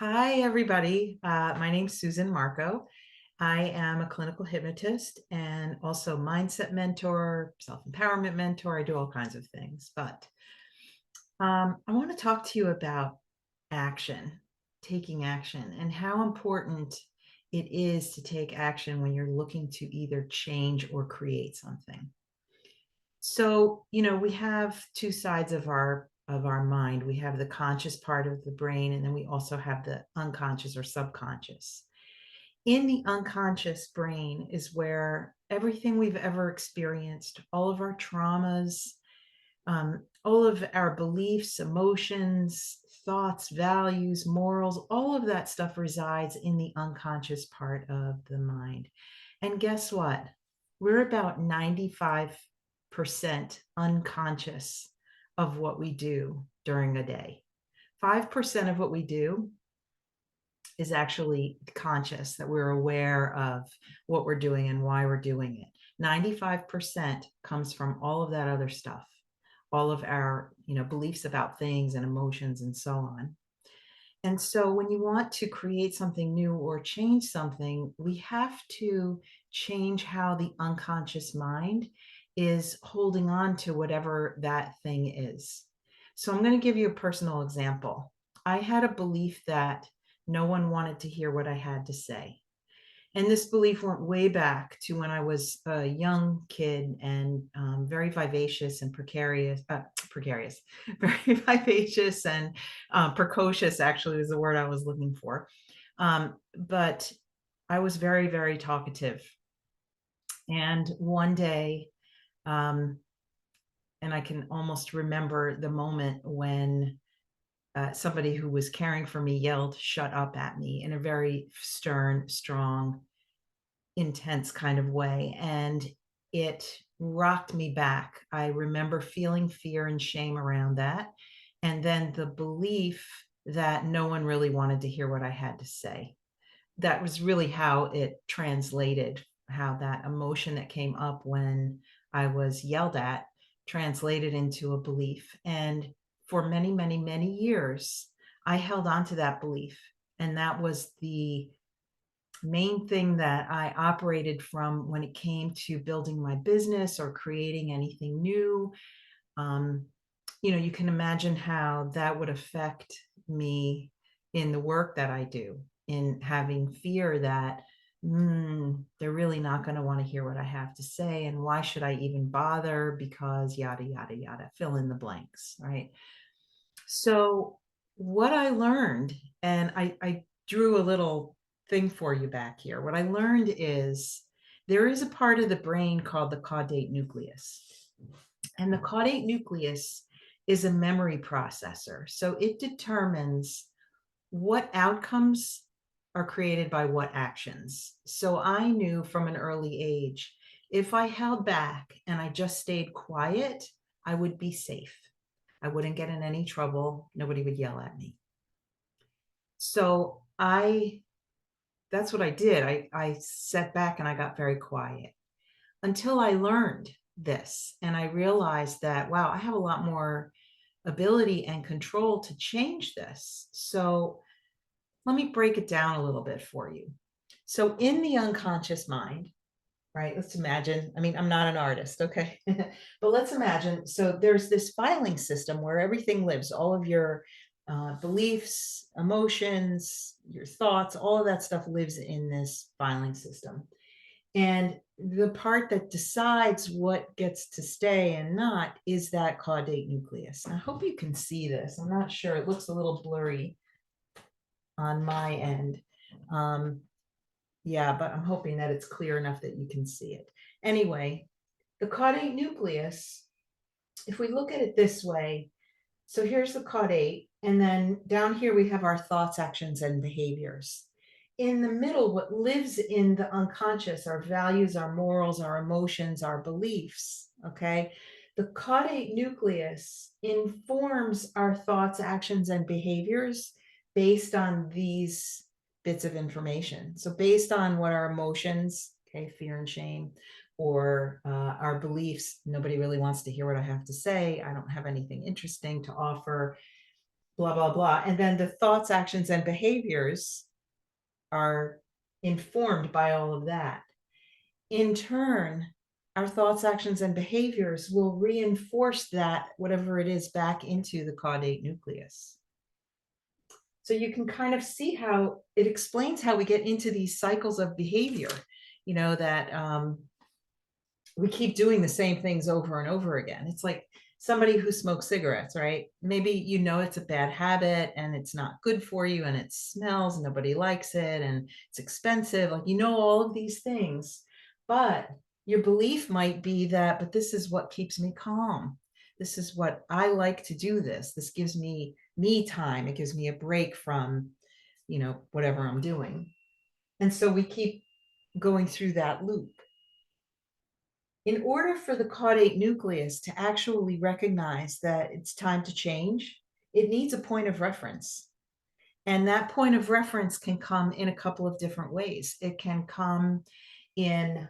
Hi, everybody. My name's Susan Marco. I am a clinical hypnotist and also mindset mentor, self-empowerment mentor. I do all kinds of things, but I want to talk to you about action, taking action, and how important it is to take action when you're looking to either change or create something. So, we have two sides of our mind. We have the conscious part of the brain, and then we also have the unconscious or subconscious. In the unconscious brain is where everything we've ever experienced, all of our traumas, all of our beliefs, emotions, thoughts, values, morals, all of that stuff resides in the unconscious part of the mind. And guess what? We're about 95% unconscious of what we do during a day. 5% of what we do is actually conscious, that we're aware of what we're doing and why we're doing it. 95% comes from all of that other stuff, all of our, beliefs about things and emotions and so on. And so when you want to create something new or change something, we have to change how the unconscious mind is holding on to whatever that thing is. So I'm going to give you a personal example. I had a belief that no one wanted to hear what I had to say. And this belief went way back to when I was a young kid and very vivacious and precarious, very vivacious and precocious, actually, was the word I was looking for. But I was very, very talkative. And one day, um, and I can almost remember the moment when somebody who was caring for me yelled, "Shut up," at me in a very stern, strong, intense kind of way. And it rocked me back. I remember feeling fear and shame around that. And then the belief that no one really wanted to hear what I had to say. That was really how it translated, how that emotion that came up when I was yelled at translated into a belief. And for many, many, many years, I held on to that belief. And that was the main thing that I operated from when it came to building my business or creating anything new. Um, you can imagine how that would affect me in the work that I do, in having fear that they're really not going to want to hear what I have to say. And why should I even bother? Because yada, yada, yada, fill in the blanks, right? So, what I learned, and I drew a little thing for you back here. What I learned is there is a part of the brain called the caudate nucleus. And the caudate nucleus is a memory processor. So it determines what outcomes are created by what actions. So I knew from an early age, if I held back and I just stayed quiet, I would be safe. I wouldn't get in any trouble. Nobody would yell at me. So that's what I did. I sat back and I got very quiet until I learned this. And I realized that, wow, I have a lot more ability and control to change this. So let me break it down a little bit for you. So in the unconscious mind, right? Let's imagine, I mean, I'm not an artist, okay? But let's imagine, so there's this filing system where everything lives, all of your beliefs, emotions, your thoughts, all of that stuff lives in this filing system. And the part that decides what gets to stay and not is that caudate nucleus. And I hope you can see this. I'm not sure. It looks a little blurry on my end. Um, yeah, but I'm hoping that it's clear enough that you can see it. Anyway, the caudate nucleus, if we look at it this way, so here's the caudate, and then down here we have our thoughts, actions, and behaviors. In the middle, what lives in the unconscious, our values, our morals, our emotions, our beliefs, okay? The caudate nucleus informs our thoughts, actions, and behaviors based on these bits of information. So based on what our emotions, okay, fear and shame, or our beliefs, nobody really wants to hear what I have to say. I don't have anything interesting to offer. blah, blah, blah. And then the thoughts, actions, and behaviors are informed by all of that. In turn, our thoughts, actions, and behaviors will reinforce that, whatever it is, back into the caudate nucleus. So you can kind of see how it explains how we get into these cycles of behavior, that we keep doing the same things over and over again. It's like somebody who smokes cigarettes, right? Maybe it's a bad habit and it's not good for you and it smells and nobody likes it and it's expensive. Like, all of these things, but your belief might be that, but this is what keeps me calm. This is what I like to do this. This gives me time. It gives me a break from, whatever I'm doing. And so we keep going through that loop. In order for the caudate nucleus to actually recognize that it's time to change, it needs a point of reference. And that point of reference can come in a couple of different ways. It can come in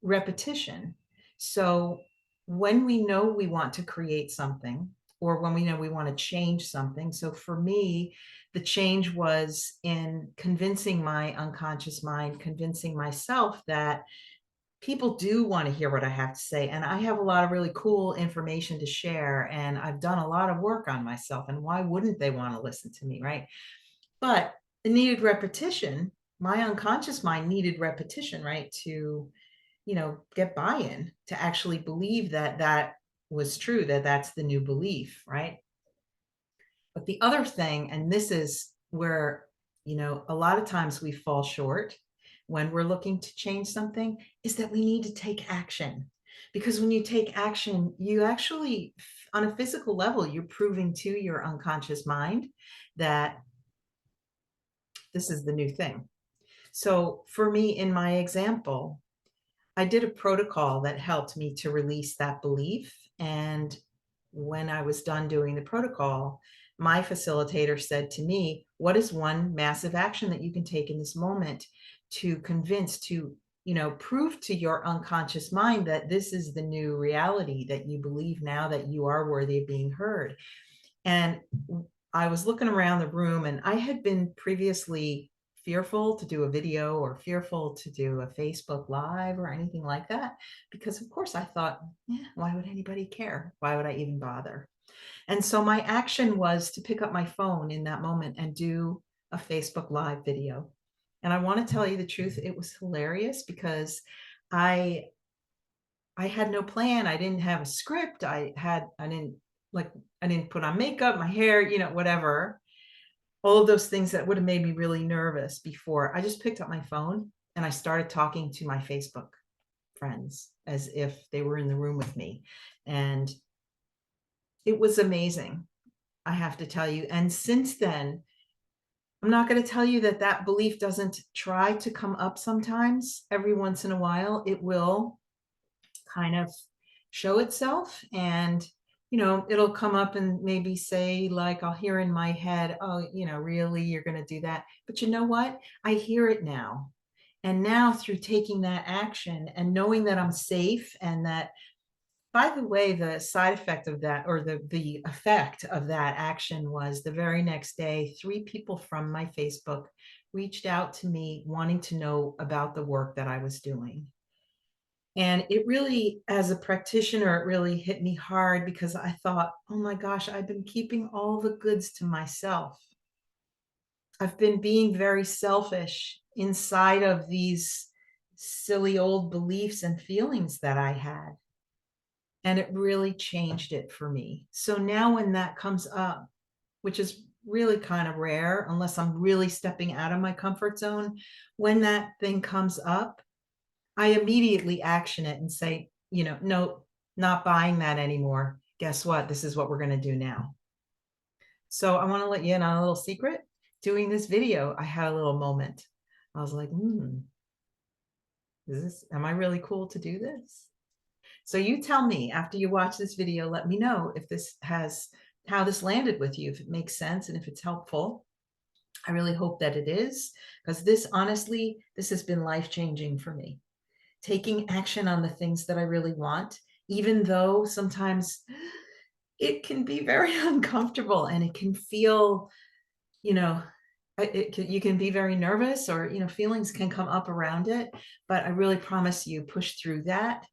repetition. So when we know we want to create something, or when we know we want to change something. So for me, the change was in convincing my unconscious mind, convincing myself that people do want to hear what I have to say. And I have a lot of really cool information to share. And I've done a lot of work on myself. And why wouldn't they want to listen to me, right? But it needed repetition. My unconscious mind needed repetition, right? To, get buy-in, to actually believe that that was true, that that's the new belief, right? But the other thing, and this is where, a lot of times we fall short when we're looking to change something, is that we need to take action. Because when you take action, you actually, on a physical level, you're proving to your unconscious mind that this is the new thing. So for me, in my example, I did a protocol that helped me to release that belief. And when I was done doing the protocol, my facilitator said to me, what is one massive action that you can take in this moment to convince, to, prove to your unconscious mind that this is the new reality, that you believe now that you are worthy of being heard? And I was looking around the room, and I had been previously fearful to do a video or fearful to do a Facebook Live or anything like that, because of course I thought, why would anybody care? Why would I even bother? And so my action was to pick up my phone in that moment and do a Facebook Live video. And I want to tell you the truth, it was hilarious because I had no plan. I didn't have a script. I didn't put on makeup, my hair, whatever. All of those things that would have made me really nervous before. I just picked up my phone and I started talking to my Facebook friends as if they were in the room with me. And it was amazing, I have to tell you. And since then, I'm not going to tell you that that belief doesn't try to come up sometimes. Every once in a while, it will kind of show itself, and it'll come up and maybe say, like, I'll hear in my head, oh, really, you're going to do that? But you know what? I hear it now. And now, through taking that action and knowing that I'm safe, and that, by the way, the side effect of that, or the effect of that action, was the very next day, 3 people from my Facebook reached out to me wanting to know about the work that I was doing. And it really, as a practitioner, it really hit me hard, because I thought, oh my gosh, I've been keeping all the goods to myself. I've been being very selfish inside of these silly old beliefs and feelings that I had. And it really changed it for me. So now when that comes up, which is really kind of rare, unless I'm really stepping out of my comfort zone, when that thing comes up, I immediately action it and say, no, not buying that anymore. Guess what? This is what we're going to do now. So I want to let you in on a little secret. Doing this video, I had a little moment. I was like, am I really cool to do this? So you tell me after you watch this video, let me know if how this landed with you, if it makes sense and if it's helpful. I really hope that it is, because honestly, this has been life-changing for me. Taking action on the things that I really want, even though sometimes it can be very uncomfortable and it can feel, you know, you can be very nervous or, feelings can come up around it. But I really promise you, push through that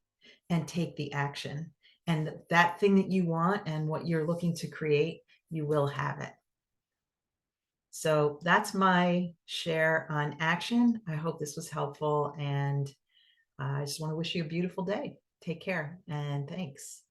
and take the action. And that thing that you want and what you're looking to create, you will have it. So that's my share on action. I hope this was helpful. And I just want to wish you a beautiful day. Take care and thanks.